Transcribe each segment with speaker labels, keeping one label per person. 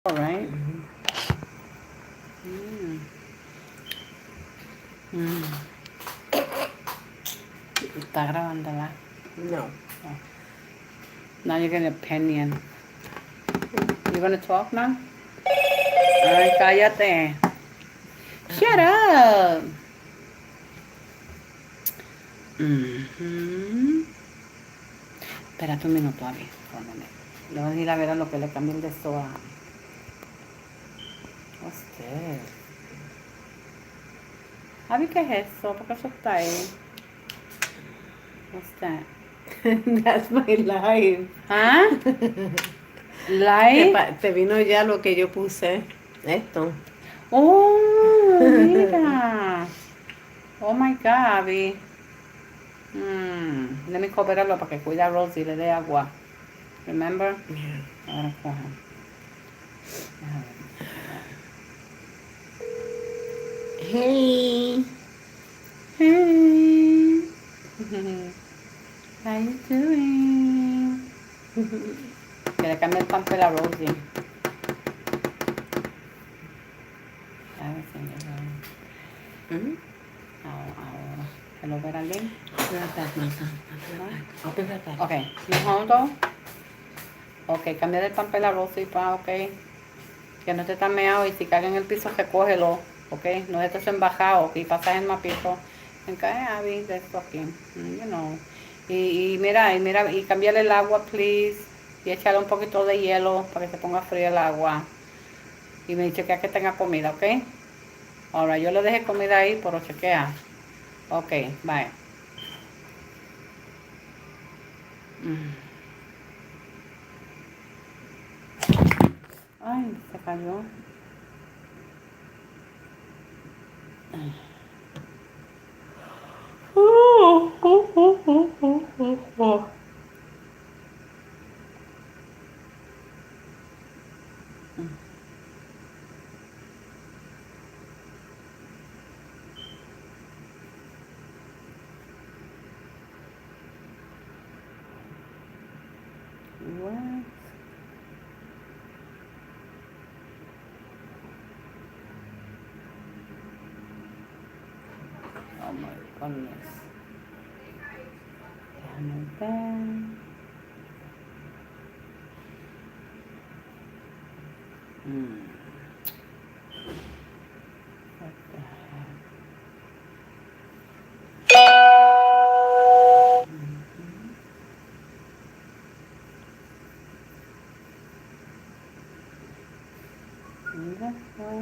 Speaker 1: All right. Está grabando, ¿verdad?
Speaker 2: No.
Speaker 1: Oh. Now you're getting opinion. You gonna talk now? Ay, cállate. Shut up. Espérate un minuto, Abby. Le voy a ir a ver a lo que le cambié el de esto a... What's this? Abby, ¿qué es eso? ¿Por qué eso está ahí? What's that?
Speaker 2: That's my life.
Speaker 1: ¿Ah? Light?
Speaker 2: Te vino ya lo que yo puse. Esto.
Speaker 1: Oh, mira. Oh my God, Abby. Let me cooperarlo para que cuide a Rosie y le dé agua. Remember?
Speaker 2: Yeah.
Speaker 1: Ahora coja.
Speaker 2: Hey.
Speaker 1: Hey. How you doing? Que le cambie el pamper a Rosie. A ver si me
Speaker 2: Mm-hmm.
Speaker 1: Ahora. Hello, Beralyn.
Speaker 2: I'll be right back, Martha. I'll be right back.
Speaker 1: Okay. You hold on. Okay, cambia el pamper a Rosie, pa, okay. Que no esté tan meado y si cae en el piso, recógelo. Okay. No estés embajado y pasas el mapito. Me cae Abby de esto aquí. You know. Y mira, y cambiarle el agua, please. Y echarle un poquito de hielo para que se ponga frío el agua. Y me chequea que tenga comida, ¿ok? Ahora, yo le dejé comida ahí, pero chequea. Ok, bye. Ay, se cayó. What? Oh my goodness. Déjame ver. What the heck? Mira, fue.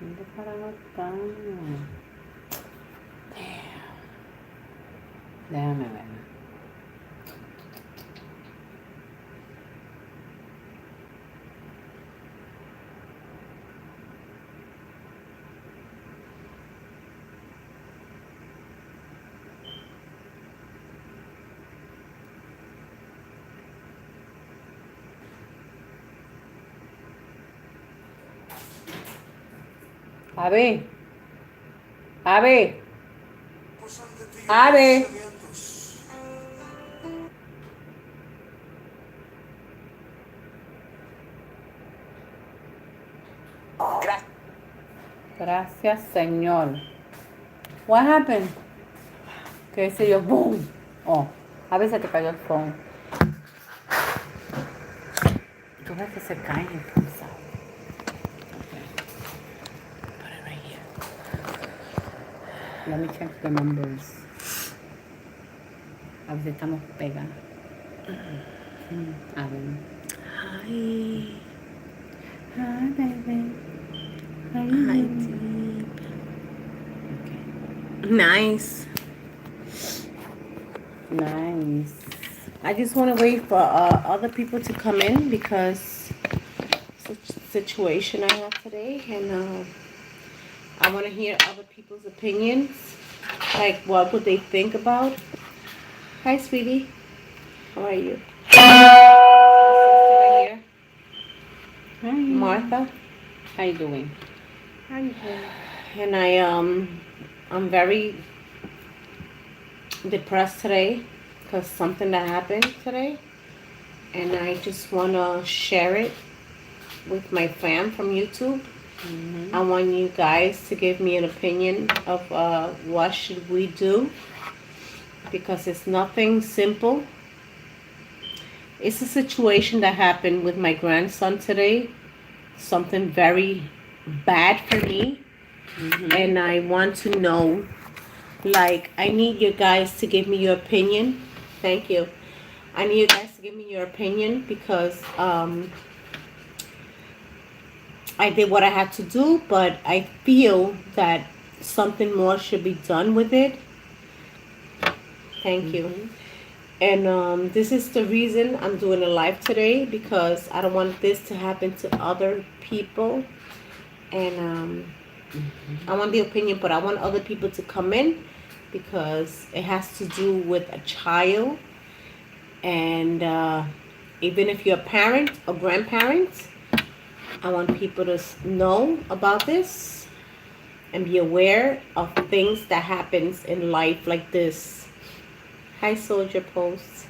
Speaker 1: Mira para anotar. Déjame ver. Abby. Abby. Abby. Gracias, Señor. What happened? ¿Qué hice yo? Boom. Oh, a veces te cayó el phone. Tú ves que se caen entonces. Okay. Put it right here. Let me check the numbers. A veces estamos pegados. A ver.
Speaker 2: Hi.
Speaker 1: Hi, baby. How you
Speaker 2: Hi,
Speaker 1: doing?
Speaker 2: deep.
Speaker 1: Okay.
Speaker 2: Nice.
Speaker 1: Nice.
Speaker 2: I just want to wait for other people to come in because such situation I have today, and I want to hear other people's opinions, like what would they think about. Hi, sweetie. How are you? Right
Speaker 1: Hi.
Speaker 2: here, Martha.
Speaker 1: How you doing?
Speaker 2: And I'm very depressed today because something that happened today, and I just wanna share it with my fam from YouTube.
Speaker 1: Mm-hmm.
Speaker 2: I want you guys to give me an opinion of what should we do, because it's nothing simple. It's a situation that happened with my grandson today, something very bad for me,
Speaker 1: Mm-hmm.
Speaker 2: and I want to know, like, I need you guys to give me your opinion. Thank you. I need you guys to give me your opinion because I did what I had to do, but I feel that something more should be done with it. Thank you.
Speaker 1: Mm-hmm.
Speaker 2: And this is the reason I'm doing a live today, because I don't want this to happen to other people. And I want the opinion, but I want other people to come in because it has to do with a child. And even if you're a parent or grandparent, I want people to know about this and be aware of things that happens in life like this. Hi, Soldier Post.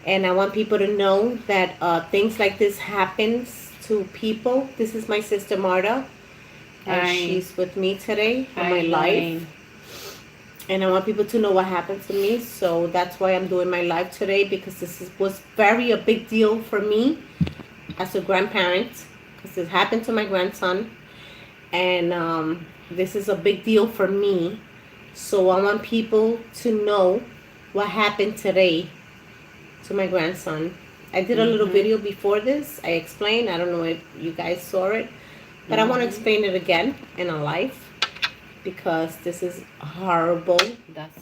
Speaker 2: And I want people to know that things like this happens to people. This is my sister Marta, and
Speaker 1: Hi.
Speaker 2: she's with me today on
Speaker 1: How
Speaker 2: my
Speaker 1: you
Speaker 2: live.
Speaker 1: doing?
Speaker 2: And I want people to know what happened to me, so that's why I'm doing my live today, because was very a big deal for me as a grandparent, because it happened to my grandson, and this is a big deal for me. So I want people to know what happened today to my grandson. I did a little
Speaker 1: Mm-hmm.
Speaker 2: video before this. I explained. I don't know if you guys saw it, but I want to explain it again in a live, because this is horrible.
Speaker 1: That's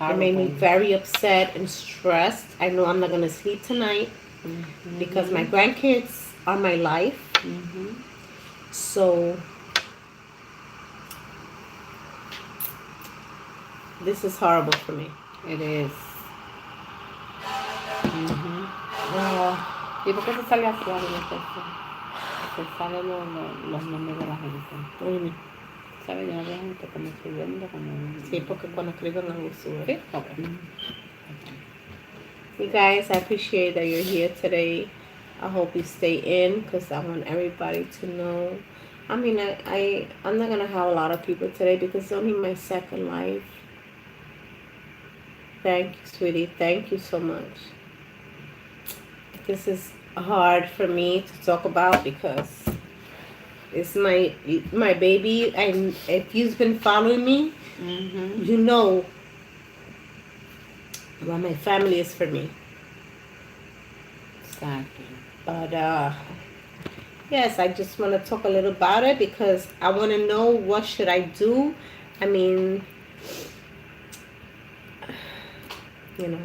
Speaker 2: It made me
Speaker 1: horrible.
Speaker 2: very upset and stressed. I know I'm not going to sleep tonight
Speaker 1: Mm-hmm.
Speaker 2: because my grandkids are my life.
Speaker 1: Mm-hmm.
Speaker 2: So this is horrible for me.
Speaker 1: It is. Mm-hmm.
Speaker 2: Uh,
Speaker 1: ¿Y por qué se sale así a veces? Se salen los nombres de la gente.
Speaker 2: what do you mean?
Speaker 1: ¿Sabes? Yo no veo gente como escribiendo como...
Speaker 2: Sí, porque cuando escriben algo sube.
Speaker 1: ¿Sí? Ok.
Speaker 2: You guys, I appreciate that you're here today. I hope you stay in, because I want everybody to know. I mean, I'm not going to have a lot of people today because it's only my second live. Thank you, sweetie. Thank you so much. This is hard for me to talk about because it's my baby, and if you've been following me,
Speaker 1: Mm-hmm.
Speaker 2: you know what my family is for me.
Speaker 1: Exactly.
Speaker 2: But yes, I just want to talk a little about it because I want to know what should I do. I mean, you know,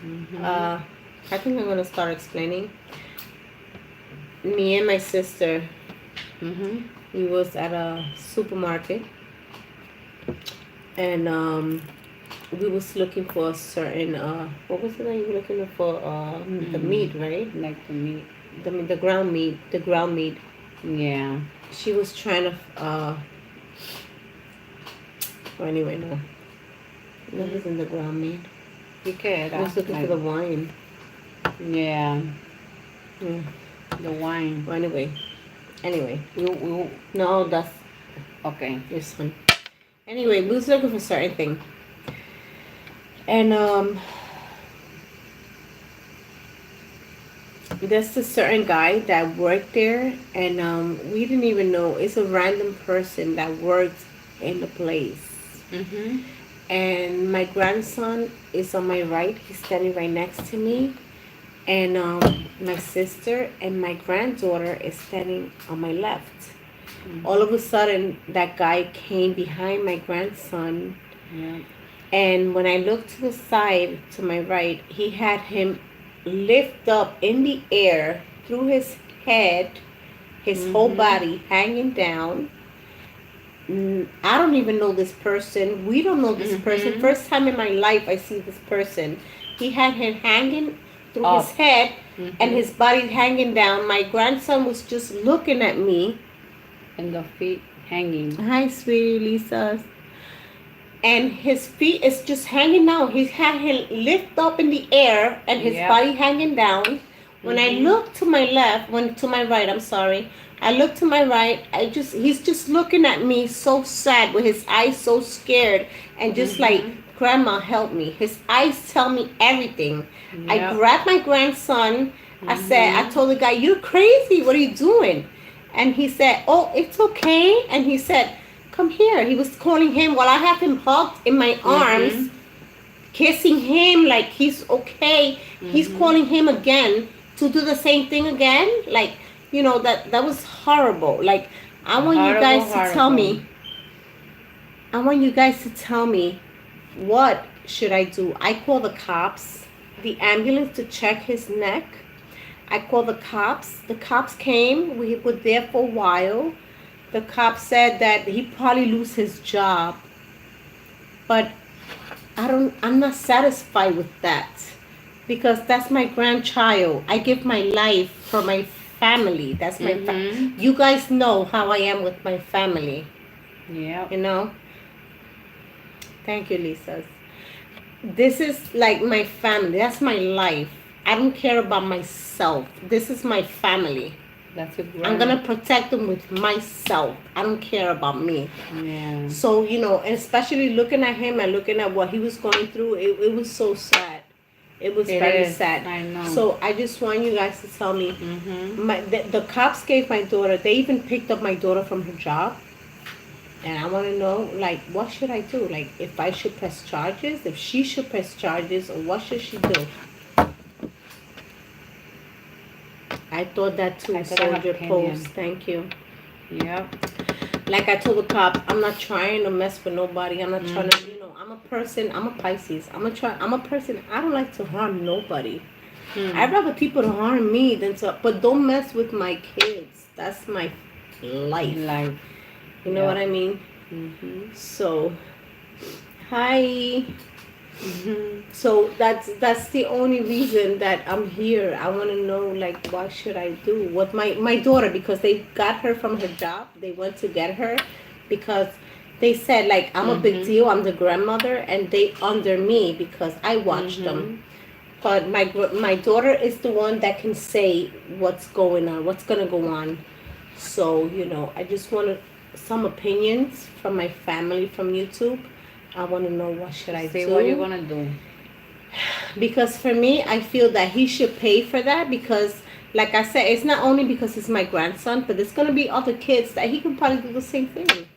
Speaker 1: Mm-hmm.
Speaker 2: I think I'm going to start explaining. Me and my sister,
Speaker 1: Mm-hmm.
Speaker 2: we was at a supermarket, and we was looking for a certain what was it that you were looking for? The meat, right?
Speaker 1: Like the meat.
Speaker 2: The ground meat.
Speaker 1: Yeah.
Speaker 2: She was trying to well, anyway, no. That wasn't the ground meat.
Speaker 1: ¿Y qué
Speaker 2: I
Speaker 1: era?
Speaker 2: was looking for the wine.
Speaker 1: Yeah.
Speaker 2: Yeah.
Speaker 1: The wine.
Speaker 2: Well, anyway.
Speaker 1: You,
Speaker 2: No, that's
Speaker 1: okay.
Speaker 2: this one. Anyway, we was looking for certain thing. And there's a certain guy that worked there, and we didn't even know. It's a random person that worked in the place.
Speaker 1: Mm-hmm.
Speaker 2: And my grandson is on my right. He's standing right next to me. And my sister and my granddaughter is standing on my left.
Speaker 1: Mm-hmm.
Speaker 2: All of a sudden, that guy came behind my grandson.
Speaker 1: Yeah.
Speaker 2: And when I looked to the side, to my right, he had him lift up in the air through his head, his whole body hanging down. I don't even know this person. We don't know this person. First time in my life I see this person. He had him hanging through his head and his body hanging down. My grandson was just looking at me.
Speaker 1: And the feet hanging.
Speaker 2: Hi, sweetie Lisa. And his feet is just hanging down. He had him lift up in the air and his body hanging down. When I look to my left, to my right, I'm sorry. I look to my right. He's just looking at me so sad with his eyes so scared and just like, Grandma, help me. His eyes tell me everything. Yep. I grabbed my grandson. I told the guy, you're crazy. What are you doing? And he said, oh, it's okay. And he said, come here. He was calling him while I have him hugged in my arms, kissing him like he's okay. He's calling him again to do the same thing again. Like, you know, that was horrible. Like, I want you guys to tell me. I want you guys to tell me, what should I do? I call the cops, the ambulance to check his neck. I called the cops. The cops came. We were there for a while. The cops said that he probably lose his job. But I'm not satisfied with that. Because that's my grandchild. I give my life for my family. That's my you guys know how I am with my family.
Speaker 1: Yeah.
Speaker 2: You know? Thank you, Lisa. This is like my family. That's my life. I don't care about myself. This is my family.
Speaker 1: That's a great.
Speaker 2: I'm going to protect them with myself. I don't care about me.
Speaker 1: Yeah.
Speaker 2: So, you know, and especially looking at him and looking at what he was going through, it was so sad. It was very sad.
Speaker 1: I know.
Speaker 2: So I just want you guys to tell me. The cops gave my daughter, they even picked up my daughter from her job. And I want to know, like, what should I do? Like, if I should press charges, if she should press charges, or what should she do? I thought that too, Soldier Post. Thank you.
Speaker 1: Yep.
Speaker 2: Like I told the cop, I'm not trying to mess with nobody. I'm not trying to, you know, I'm a person. I'm a Pisces. I'm a person. I don't like to harm nobody. I'd rather people to harm me than to, but don't mess with my kids. That's my life. You know what I mean? So, hi. So that's the only reason that I'm here. I want to know, like, what should I do? What my daughter, because they got her from her job. They went to get her because they said, like, I'm a big deal. I'm the grandmother, and they under me because I watched them. But my daughter is the one that can say what's going on, what's gonna go on. So, you know, I just wanted some opinions from my family from YouTube. I want to know, what should I do?
Speaker 1: What you're gonna do?
Speaker 2: Because for me, I feel that he should pay for that, because like I said, it's not only because it's my grandson, but there's gonna be other kids that he could probably do the same thing.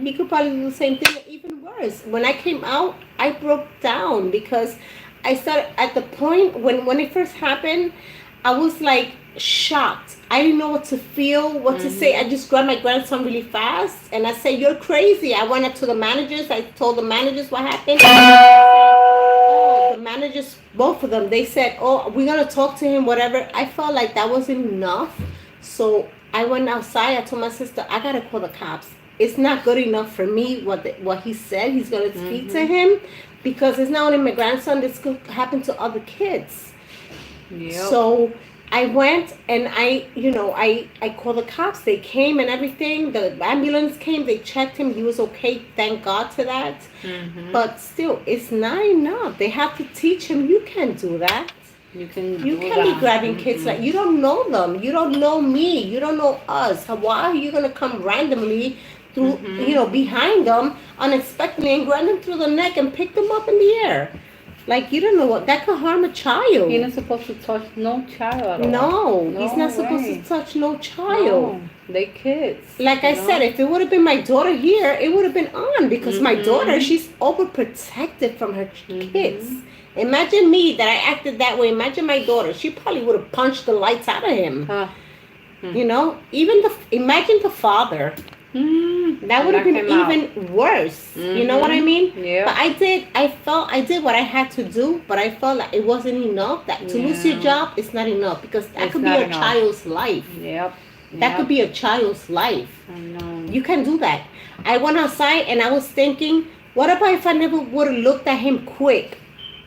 Speaker 2: He could probably do the same thing, even worse. When I came out, I broke down because I started at the point when it first happened, I was like shocked. I didn't know what to feel, what to say. I just grabbed my grandson really fast and I said, you're crazy. I went up to the managers. I told the managers what happened. Oh, the managers, both of them, they said, oh, we're going to talk to him, whatever. I felt like that wasn't enough. So I went outside. I told my sister, I got to call the cops. It's not good enough for me what he said. He's going to speak to him, because it's not only my grandson. This could happen to other kids. Yep. So I went and I called the cops. They came and everything. The ambulance came. They checked him. He was okay. Thank God to that. But still, it's not enough. They have to teach him. You can't do that. You can't be grabbing kids like you don't know them. You don't know me. You don't know us. Why are you gonna come randomly through, behind them unexpectedly and grab them through the neck and pick them up in the air? Like, you don't know what that could harm a child.
Speaker 1: He's not supposed to touch no child at all.
Speaker 2: No, he's not supposed to touch no child.
Speaker 1: No, they kids.
Speaker 2: Like I said, if it would have been my daughter here, it would have been on, because my daughter, she's overprotected from her kids. Imagine me that I acted that way. Imagine my daughter. She probably would have punched the lights out of him. You know, imagine the father. That would have been even worse. You know what I mean? Yeah. But I did what I had to do, but I felt like it wasn't enough. That to lose your job is not enough, because that could be a child's life. That could be a child's life.
Speaker 1: I know.
Speaker 2: You can't do that. I went outside and I was thinking, what about if I never would have looked at him quick?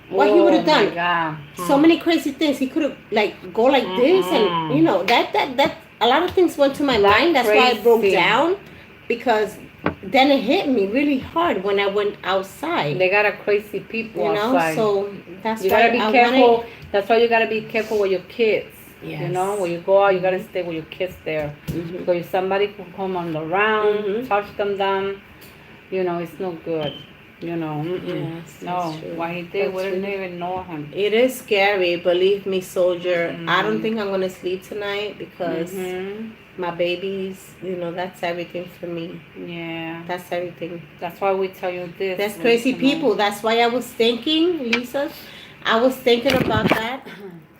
Speaker 2: What he would have done?
Speaker 1: God.
Speaker 2: So many crazy things. He could have like go like this, and you know that a lot of things went to my mind. That's why I broke
Speaker 1: crazy.
Speaker 2: down, because then it hit me really hard when I went outside.
Speaker 1: They got a crazy people
Speaker 2: You know,
Speaker 1: outside.
Speaker 2: so that's
Speaker 1: You
Speaker 2: why
Speaker 1: gotta be
Speaker 2: I
Speaker 1: careful.
Speaker 2: wanted.
Speaker 1: That's why you gotta be careful with your kids. You
Speaker 2: Yes.
Speaker 1: know, when you go out, you gotta stay with your kids there.
Speaker 2: Mhm.
Speaker 1: Because if somebody could come on the round,
Speaker 2: Mhm.
Speaker 1: touch them down, you know, it's no good. You know,
Speaker 2: Yes,
Speaker 1: no.
Speaker 2: that's true.
Speaker 1: What he did,
Speaker 2: That's
Speaker 1: we didn't
Speaker 2: really-
Speaker 1: even know him.
Speaker 2: It is scary, believe me, soldier. I don't
Speaker 1: Mhm.
Speaker 2: think I'm gonna sleep tonight because
Speaker 1: Mhm.
Speaker 2: my babies. You know, that's everything for me.
Speaker 1: Yeah.
Speaker 2: That's everything.
Speaker 1: That's why we tell you this.
Speaker 2: That's crazy
Speaker 1: you know.
Speaker 2: people. That's why I was thinking, Lisa. I was thinking about that.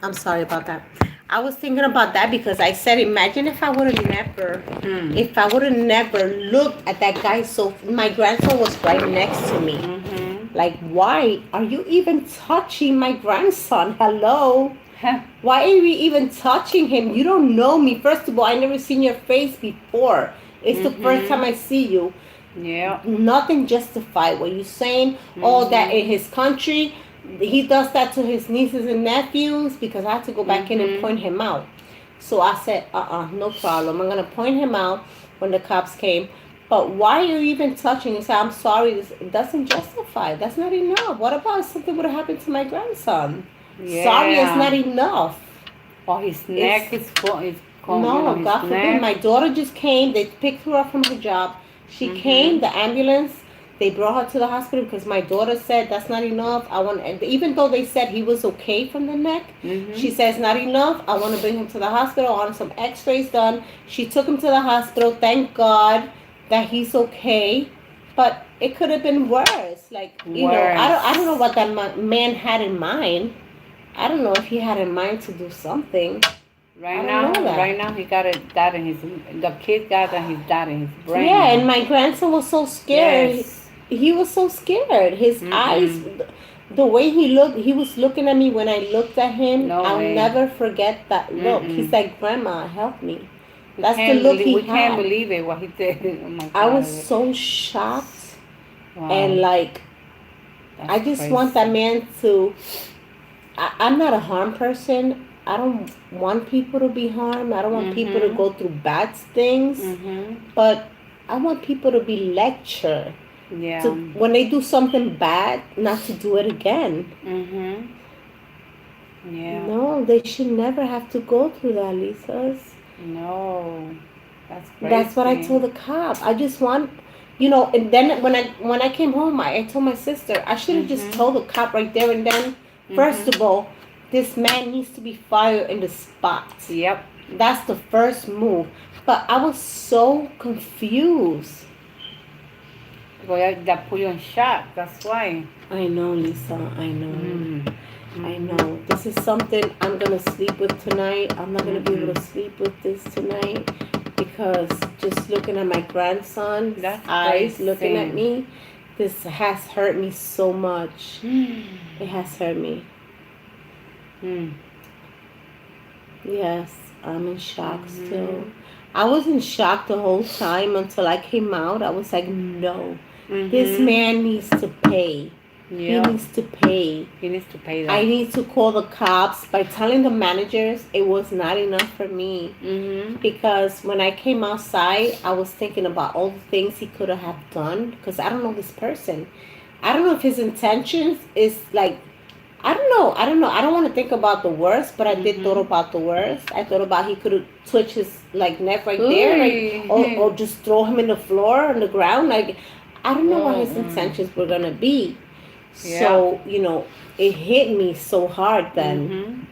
Speaker 2: I'm sorry about that. I was thinking about that because I said, imagine if I would have never,
Speaker 1: Mm.
Speaker 2: if I would have never looked at that guy. So my grandson was right next to me.
Speaker 1: Mhm.
Speaker 2: Like, why are you even touching my grandson? Hello. Why are you even touching him? You don't know me. First of all, I never seen your face before. It's the first time I see you.
Speaker 1: Yeah.
Speaker 2: Nothing justified what you're saying. All that in his country, he does that to his nieces and nephews, because I had to go back in and point him out. So I said, no problem. I'm gonna point him out when the cops came. But why are you even touching? He said, I'm sorry, this doesn't justify. That's not enough. What about if something would have happened to my grandson?
Speaker 1: Yeah.
Speaker 2: Sorry, it's not enough.
Speaker 1: Or his neck is going.
Speaker 2: No,
Speaker 1: his
Speaker 2: God forbid.
Speaker 1: neck.
Speaker 2: My daughter just came. They picked her up from her job. She came, the ambulance. They brought her to the hospital because my daughter said that's not enough. I want, and even though they said he was okay from the neck, she says not enough. I want to bring him to the hospital. I want some X-rays done. She took him to the hospital. Thank God that he's okay, but it could have been worse. Like you know, I don't know what that man had in mind. I don't know if he had in mind to do something.
Speaker 1: Right now he got that in his. The kid got that his dad in his brain.
Speaker 2: Yeah, and my grandson was so scared.
Speaker 1: Yes.
Speaker 2: He was so scared. His eyes, the way he looked, he was looking at me when I looked at him.
Speaker 1: No
Speaker 2: I'll
Speaker 1: way.
Speaker 2: never forget that look. He's like, Grandma, help me. That's the look he
Speaker 1: We
Speaker 2: had.
Speaker 1: can't believe it what he did. Oh my God.
Speaker 2: I was so shocked,
Speaker 1: Wow.
Speaker 2: and like,
Speaker 1: That's
Speaker 2: I just
Speaker 1: crazy.
Speaker 2: want that man to. I'm not a harm person. I don't want people to be harmed. I don't want people to go through bad things. But I want people to be lectured.
Speaker 1: Yeah.
Speaker 2: To, when they do something bad, not to do it again.
Speaker 1: Yeah.
Speaker 2: No, they should never have to go through that, Lisa.
Speaker 1: No. That's crazy.
Speaker 2: That's what I told the cop. I just want, you know. And then when I came home, I told my sister I should have just told the cop right there and then. First of all, this man needs to be fired in the spot.
Speaker 1: Yep.
Speaker 2: That's the first move. But I was so confused.
Speaker 1: Well, that put you in shock. That's why.
Speaker 2: I know, Lisa. I know. I know. This is something I'm going to sleep with tonight. I'm not going to be able to sleep with this tonight because just looking at my grandson's eyes looking at me, this has hurt me so much. It has hurt me. Yes, I'm in shock still. I was in shock the whole time until I came out. I was like, no, this man needs to pay. He needs to pay.
Speaker 1: He needs to pay that.
Speaker 2: I need to call the cops. By telling the managers, it was not enough for me. Because when I came outside, I was thinking about all the things he could have done. Because I don't know this person. I don't know if his intentions is like, I don't know. I don't want to think about the worst, but I did thought about the worst. I thought about he could have twitched his like neck right there, like, or just throw him in the floor on the ground. Like, I don't know what his intentions were gonna be. So you know, it hit me so hard then.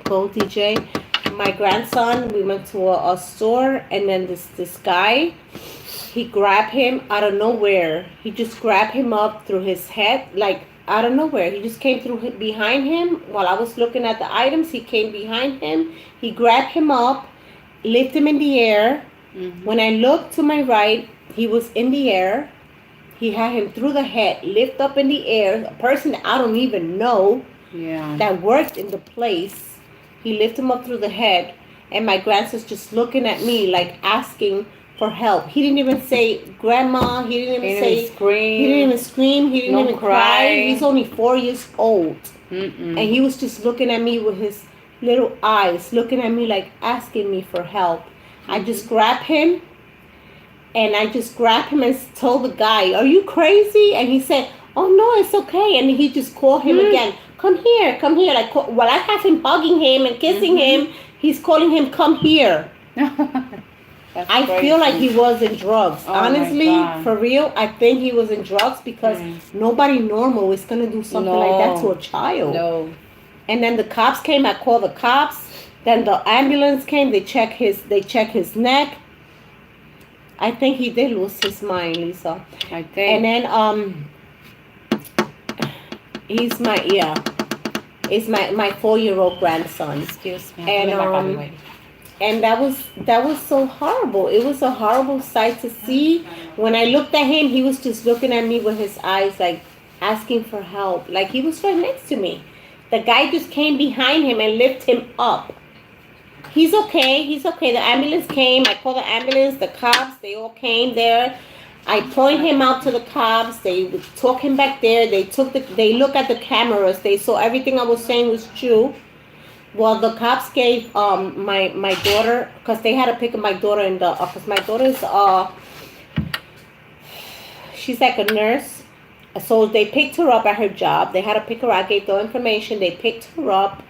Speaker 2: Go DJ. My grandson, we went to a store, and then this guy, he grabbed him out of nowhere. He just grabbed him up through his head, like out of nowhere. He just came through behind him while I was looking at the items. He came behind him. He grabbed him up, lifted him in the air. When I looked to my right, he was in the air. He had him through the head, lift up in the air. A person that I don't even know that worked in the place. He lifted him up through the head, and my grandson's just looking at me like asking for help. He didn't even say grandma. He didn't even say
Speaker 1: scream.
Speaker 2: He didn't even scream. He didn't even cry. He's only 4 years old, and he was just looking at me with his little eyes, looking at me like asking me for help. I just grabbed him. And I just grabbed him and told the guy, "Are you crazy?" And he said, "Oh no, it's okay." And he just called him again, come here." Like while I have him hugging him and kissing him, he's calling him, "Come here." I feel like he was in drugs. Honestly, for real, I think he was in drugs because nobody normal is gonna do something like that to a child.
Speaker 1: No.
Speaker 2: And then the cops came. I called the cops. Then the ambulance came. They checked his neck. I think he did lose his mind, Lisa.
Speaker 1: I think.
Speaker 2: And then he's my 4-year-old grandson.
Speaker 1: Excuse me.
Speaker 2: And that was so horrible. It was a horrible sight to see. When I looked at him, he was just looking at me with his eyes like asking for help. Like he was right next to me. The guy just came behind him and lifted him up. He's okay. The ambulance came. I called the ambulance. The cops, they all came there. I pointed him out to the cops. They took him back there. They looked at the cameras. They saw everything I was saying was true. Well, the cops gave my daughter, because they had to pick up my daughter in the office. My daughter's she's like a nurse. So they picked her up at her job. They had to pick her up. I gave the information. They picked her up.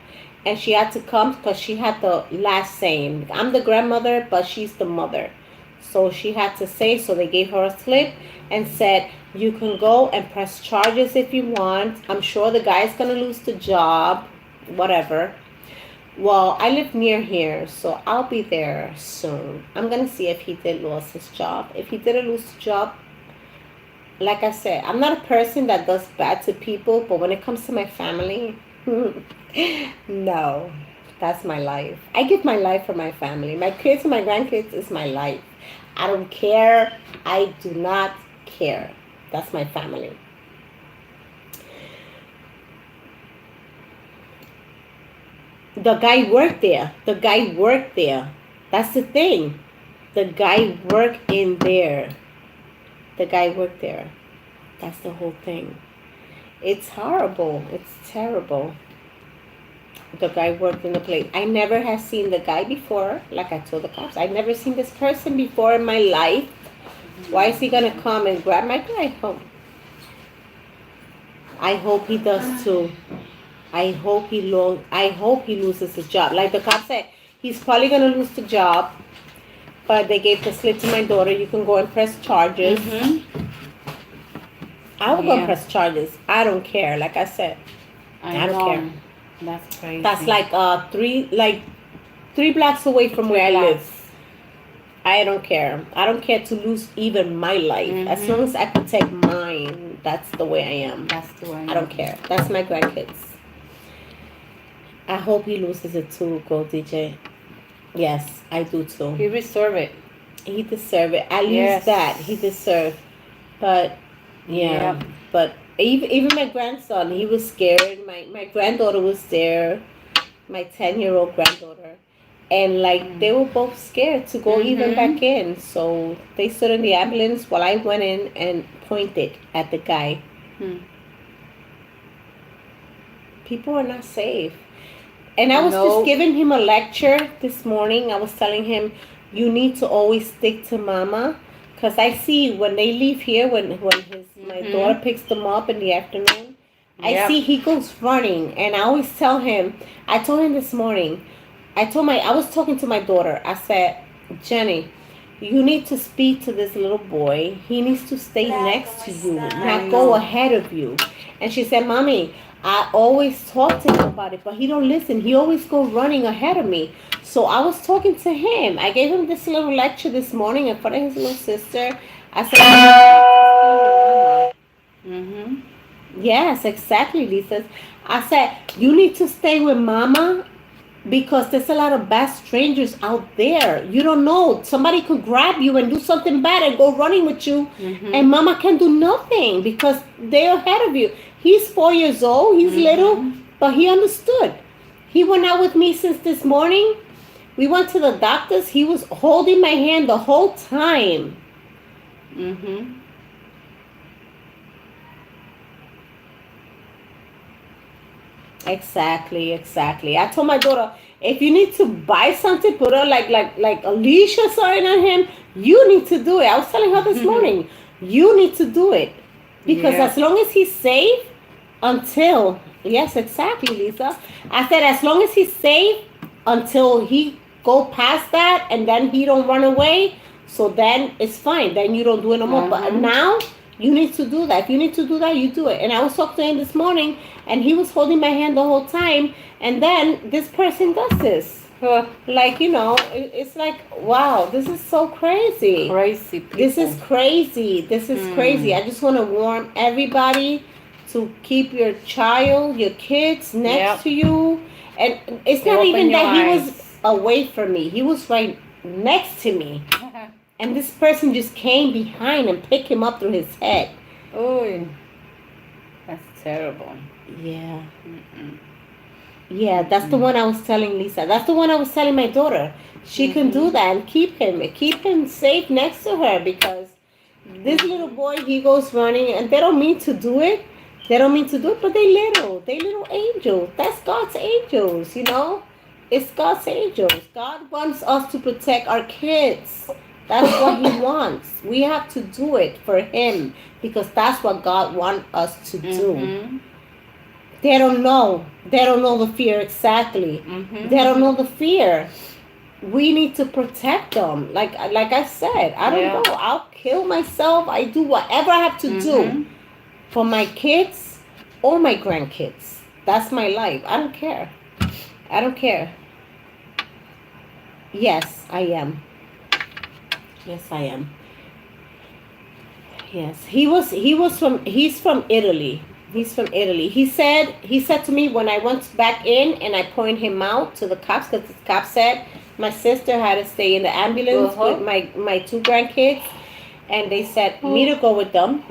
Speaker 2: And she had to come because she had the last say. I'm the grandmother, but she's the mother. So she had to say, so they gave her a slip and said, "You can go and press charges if you want. I'm sure the guy's going to lose the job, whatever." Well, I live near here, so I'll be there soon. I'm going to see if he did lose his job. If he didn't lose the job, like I said, I'm not a person that does bad to people, but when it comes to my family... No, that's my life. I give my life for my family. My kids and my grandkids is my life. I don't care. I do not care. That's my family. The guy worked there. That's the thing. The guy worked in there. That's the whole thing. It's horrible. It's terrible. The guy worked in the place. I never have seen the guy before. Like I told the cops, I've never seen this person before in my life. Why is he going to come and grab my guy home? I hope he does too. I hope he loses his job. Like the cop said, he's probably going to lose the job. But they gave the slip to my daughter. You can go and press charges. I will go and press charges. I don't care. Like I said, I don't care.
Speaker 1: That's crazy.
Speaker 2: That's like 3 blocks away from where I live. I don't care. I don't care to lose even my life. As long as I protect mine, that's the way I am.
Speaker 1: That's the way
Speaker 2: I don't care. That's my grandkids. I hope he loses it too, Gold DJ. Yes, I do too.
Speaker 1: He deserve it.
Speaker 2: He deserve it. At least that he deserved. But but even my grandson, he was scared. My granddaughter was there, my 10-year-old granddaughter, and like they were both scared to go even back in. So they stood in the ambulance while I went in and pointed at the guy. People are not safe. And I was just giving him a lecture this morning. I was telling him, you need to always stick to mama. Because I see when they leave here, when my daughter picks them up in the afternoon, I see he goes running. And I always tell him, I told him this morning, I was talking to my daughter. I said, Jenny, you need to speak to this little boy. He needs to stay next to you, not go ahead of you. And she said, Mommy, I always talk to him about it, but he don't listen. He always go running ahead of me. So I was talking to him. I gave him this little lecture this morning in front of his little sister. I said, Yes, exactly, Lisa. I said, you need to stay with mama because there's a lot of bad strangers out there. You don't know. Somebody could grab you and do something bad and go running with you. And mama can do nothing because they're ahead of you. He's 4 years old. He's little, but he understood. He went out with me since this morning. We went to the doctor's. He was holding my hand the whole time.
Speaker 1: Mm-hmm.
Speaker 2: Exactly. I told my daughter, if you need to buy something, put her like a leash or something on him. You need to do it. I was telling her this morning, you need to do it because
Speaker 1: Yeah.
Speaker 2: as long as he's safe, until yes, exactly, Lisa. I said as long as he's safe until he go past that and then he don't run away. So then it's fine. Then you don't do it no more. But now you need to do that. If you need to do that, you do it. And I was talking to him this morning, and he was holding my hand the whole time. And then this person does this. Like, it's like, wow, this is so crazy.
Speaker 1: Crazy people.
Speaker 2: This is crazy. This is crazy. I just want to warn everybody to keep your child, your kids next to you. And it's not even that he was away from me. He was right next to me. And this person just came behind and picked him up through his head.
Speaker 1: Oh, that's terrible.
Speaker 2: Yeah. Yeah, that's the one I was telling Lisa. That's the one I was telling my daughter. She can do that and keep him safe next to her because this little boy, he goes running and they don't mean to do it. But they little angels. That's God's angels, It's God's angels. God wants us to protect our kids. That's what he wants. We have to do it for him because that's what God wants us to do. They don't know. They don't know the fear exactly. They don't know the fear. We need to protect them. Like I said, I don't know. I'll kill myself. I do whatever I have to do for my kids or my grandkids. That's my life. I don't care. Yes, I am. Yes, I am. Yes, he's from Italy. He's from Italy. He said to me when I went back in and I pointed him out to the cops because the cops said my sister had to stay in the ambulance with my two grandkids, and they said me to go with them.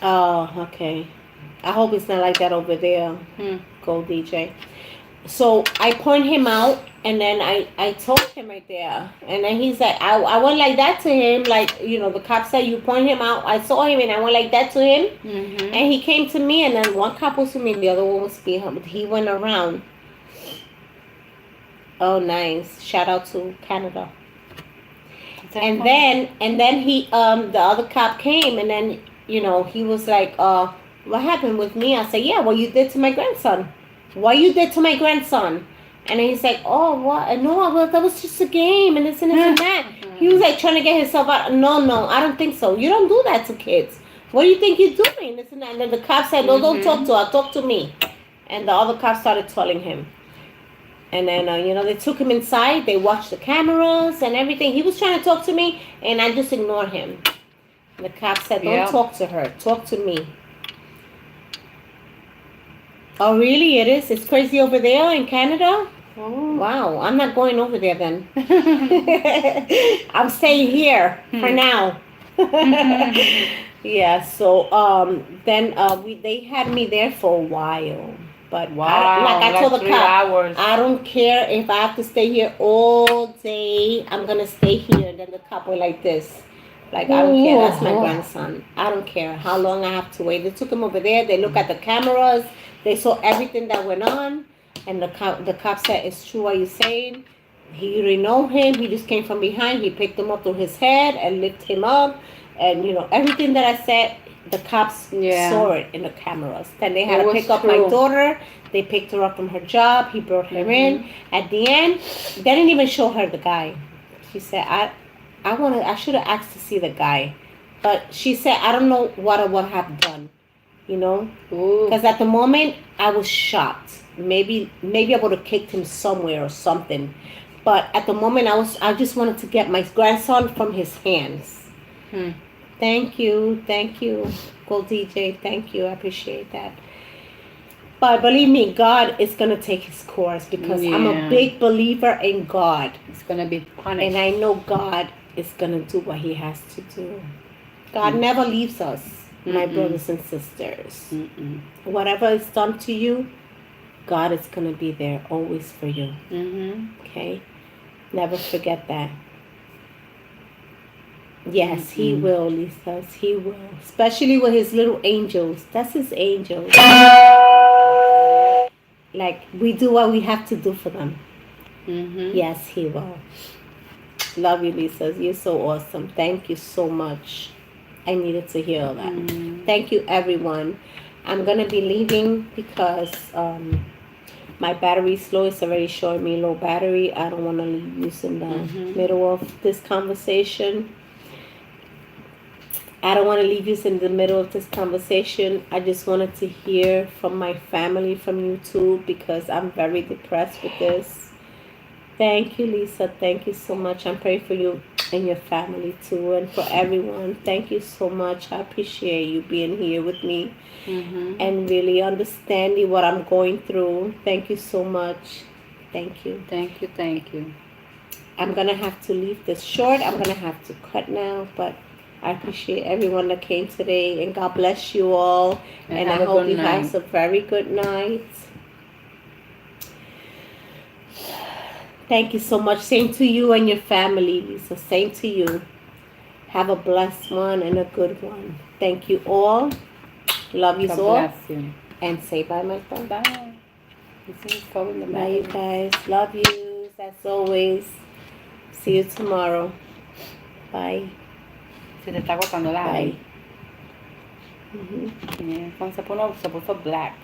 Speaker 2: Oh, okay. I hope it's not like that over there. Go DJ. So I point him out, and then I told him right there, and then he's like, I went like that to him, like the cop said you point him out. I saw him and I went like that to him, and he came to me, and then one cop was to me, and the other one was behind him. He went around. Oh, nice! Shout out to Canada. And then he the other cop came, and then he was like, what happened with me? I said, yeah, what you did to my grandson. What you did to my grandson. And then he's like, oh, what? No, that was just a game and this and that. He was like trying to get himself out. No, I don't think so. You don't do that to kids. What do you think you're doing? This and that. And then the cop said, no, don't talk to her. Talk to me. And the other cop started telling him. And then, they took him inside. They watched the cameras and everything. He was trying to talk to me, and I just ignored him. And the cop said, don't talk to her. Talk to me. Oh, really? It is? It's crazy over there in Canada? Oh. Wow. I'm not going over there then. I'm staying here for now. Yeah, so then they had me there for a while. But I told the cop, I don't care if I have to stay here all day. I'm going to stay here. And then the cop went like this. Like, I don't care. That's my grandson. I don't care how long I have to wait. They took him over there. They looked at the cameras. They saw everything that went on. And the cop said, it's true what you're saying. He didn't know him. He just came from behind. He picked him up through his head and lifted him up. And, everything that I said, the cops saw it in the cameras. Then they had to pick up my daughter. They picked her up from her job. He brought her in. At the end, they didn't even show her the guy. She said, I should have asked to see the guy. But she said, I don't know what I would have done. Because at the moment, I was shocked. Maybe I would have kicked him somewhere or something. But at the moment, I just wanted to get my grandson from his hands. Thank you. Go DJ. Thank you. I appreciate that. But believe me, God is going to take his course because I'm a big believer in God.
Speaker 1: It's going to be punished.
Speaker 2: And I know God is going to do what he has to do. God never leaves us. my
Speaker 1: Mm-mm.
Speaker 2: brothers and sisters.
Speaker 1: Mm-mm.
Speaker 2: Whatever is done to you, God is going to be there always for you.
Speaker 1: Mm-hmm.
Speaker 2: Okay? Never forget that. Yes, He
Speaker 1: Mm-mm.
Speaker 2: will, Lisa. He will. Especially with His little angels. That's His angels. Like, we do what we have to do for them.
Speaker 1: Mm-hmm.
Speaker 2: Yes, He will. Love you, Lisa. You're so awesome. Thank you so much. I needed to hear all that. Thank you, everyone. I'm going to be leaving because my battery's low. It's already showing me low battery. I don't want to leave you in the middle of this conversation. I don't want to leave you in the middle of this conversation. I just wanted to hear from my family from YouTube because I'm very depressed with this. Thank you, Lisa. Thank you so much. I'm praying for you and your family too, and for everyone. Thank you so much. I appreciate you being here with me and really understanding what I'm going through. Thank you so much. Thank you.
Speaker 1: Thank you. Thank you.
Speaker 2: I'm going to have to leave this short. I'm going to have to cut now, but I appreciate everyone that came today, and God bless you all. And I
Speaker 1: have a
Speaker 2: hope
Speaker 1: good
Speaker 2: you
Speaker 1: night.
Speaker 2: have a very good night. Thank you so much. Same to you and your family, Lisa. Same to you. Have a blessed one and a good one. Thank you all. Love you
Speaker 1: God
Speaker 2: all.
Speaker 1: bless you.
Speaker 2: And say bye, my friend.
Speaker 1: Bye. You see, it's going the
Speaker 2: Bye, you guys. Love you as always. See you tomorrow. Bye.
Speaker 1: Se te está agotando la
Speaker 2: Bye.
Speaker 1: Yeah, cuando se puso black.